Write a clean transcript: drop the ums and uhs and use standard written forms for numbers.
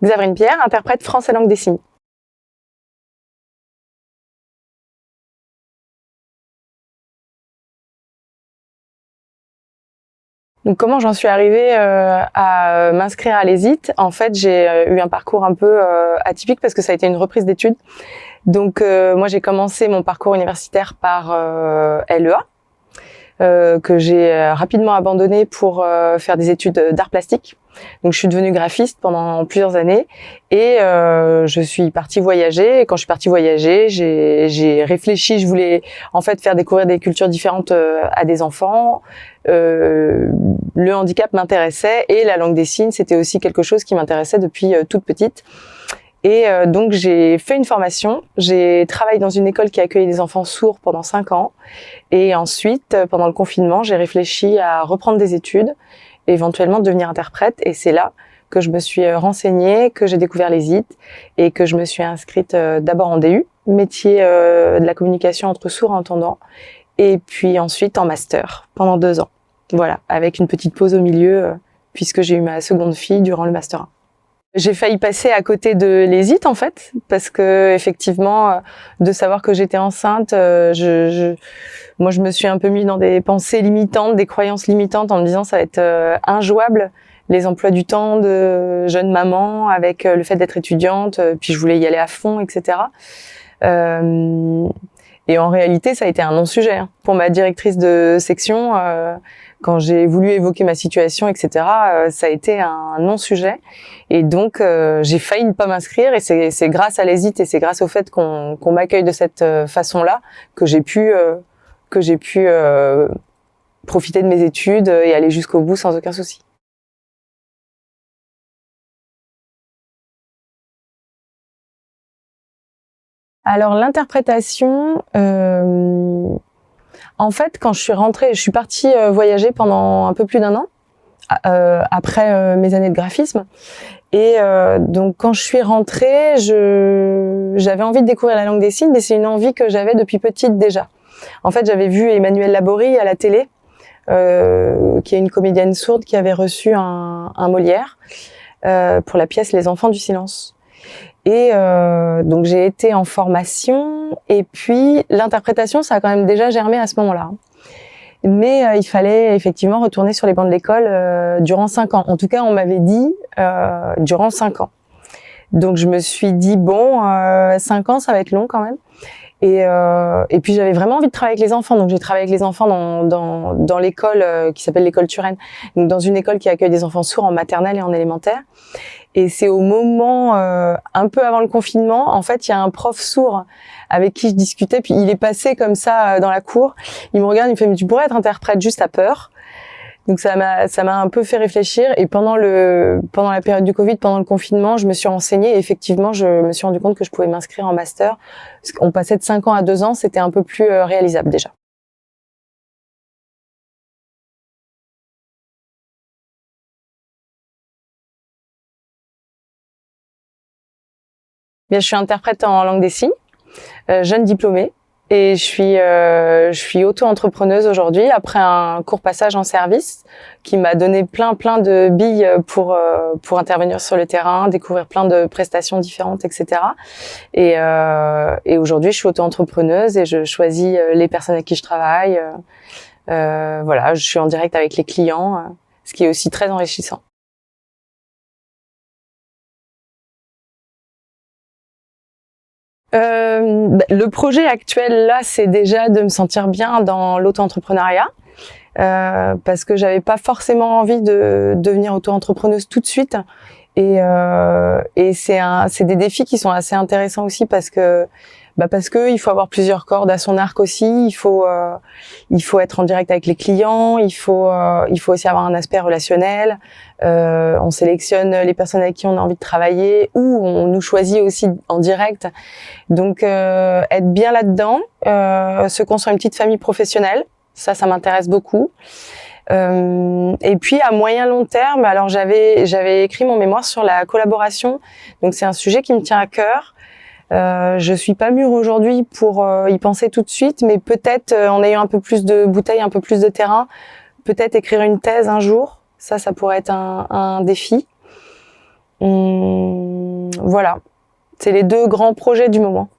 Xaverine Pierre, interprète français langue des signes. Donc comment j'en suis arrivée à m'inscrire à l'ESIT? En fait, j'ai eu un parcours un peu atypique parce que ça a été une reprise d'études. Donc moi, j'ai commencé mon parcours universitaire par LEA, que j'ai rapidement abandonné pour faire des études d'art plastique. Donc je suis devenue graphiste pendant plusieurs années et je suis partie voyager. Et quand je suis partie voyager, j'ai réfléchi. Je voulais en fait faire découvrir des cultures différentes à des enfants. Le handicap m'intéressait et la langue des signes, c'était aussi quelque chose qui m'intéressait depuis toute petite. Et donc j'ai fait une formation, j'ai travaillé dans une école qui accueillait des enfants sourds pendant 5 ans. Et ensuite, pendant le confinement, j'ai réfléchi à reprendre des études, éventuellement devenir interprète. Et c'est là que je me suis renseignée, que j'ai découvert l'ESIT et que je me suis inscrite d'abord en DU, métier de la communication entre sourds et entendants, et puis ensuite en master pendant 2 ans. Voilà, avec une petite pause au milieu, puisque j'ai eu ma seconde fille durant le master 1. J'ai failli passer à côté de l'ESIT en fait, parce que effectivement, de savoir que j'étais enceinte, moi je me suis un peu mis dans des pensées limitantes, des croyances limitantes, en me disant ça va être injouable, les emplois du temps de jeune maman, avec le fait d'être étudiante, puis je voulais y aller à fond, etc. Et en réalité, ça a été un non-sujet. Pour ma directrice de section, quand j'ai voulu évoquer ma situation, etc., ça a été un non-sujet. Et donc, j'ai failli ne pas m'inscrire. Et c'est grâce à l'ESIT et c'est grâce au fait qu'on m'accueille de cette façon-là que j'ai pu profiter de mes études et aller jusqu'au bout sans aucun souci. Alors l'interprétation, en fait, quand je suis rentrée, je suis partie voyager pendant un peu plus d'1 an après mes années de graphisme. Et donc quand je suis rentrée, j'avais envie de découvrir la langue des signes, mais c'est une envie que j'avais depuis petite déjà. En fait, j'avais vu Emmanuelle Laborie à la télé, qui est une comédienne sourde qui avait reçu un Molière pour la pièce Les Enfants du silence. Et donc j'ai été en formation et puis l'interprétation, ça a quand même déjà germé à ce moment-là. Mais il fallait effectivement retourner sur les bancs de l'école durant 5 ans. En tout cas, on m'avait dit durant 5 ans. Donc je me suis dit bon, 5 ans, ça va être long quand même. Et puis j'avais vraiment envie de travailler avec les enfants, donc j'ai travaillé avec les enfants dans l'école qui s'appelle l'école Turenne, donc dans une école qui accueille des enfants sourds en maternelle et en élémentaire. Et c'est au moment, un peu avant le confinement, en fait, il y a un prof sourd avec qui je discutais, puis il est passé comme ça dans la cour, il me regarde, il me fait « mais tu pourrais être interprète, juste à peur ». Donc ça m'a un peu fait réfléchir, et pendant la période du Covid, pendant le confinement, je me suis renseignée et effectivement, je me suis rendu compte que je pouvais m'inscrire en master. Parce qu'on passait de 5 ans à 2 ans, c'était un peu plus réalisable déjà. Bien, je suis interprète en langue des signes, jeune diplômée, et je suis auto-entrepreneuse aujourd'hui après un court passage en service qui m'a donné plein de billes pour intervenir sur le terrain, découvrir plein de prestations différentes, etc. Et aujourd'hui, je suis auto-entrepreneuse et je choisis les personnes avec qui je travaille. Voilà, je suis en direct avec les clients, ce qui est aussi très enrichissant. Le projet actuel là, c'est déjà de me sentir bien dans l'auto-entrepreneuriat, parce que j'avais pas forcément envie de devenir auto-entrepreneuse tout de suite. Et c'est des défis qui sont assez intéressants aussi parce que il faut avoir plusieurs cordes à son arc aussi. Il faut être en direct avec les clients. Il faut aussi avoir un aspect relationnel. On sélectionne les personnes avec qui on a envie de travailler ou on nous choisit aussi en direct. Donc être bien là-dedans, se construire une petite famille professionnelle, ça m'intéresse beaucoup. Et puis à moyen long terme, alors j'avais écrit mon mémoire sur la collaboration, donc c'est un sujet qui me tient à cœur. Je suis pas mûre aujourd'hui pour y penser tout de suite, mais peut-être en ayant un peu plus de bouteilles, un peu plus de terrain, peut-être écrire une thèse un jour. Ça pourrait être un défi. Voilà. C'est les 2 grands projets du moment.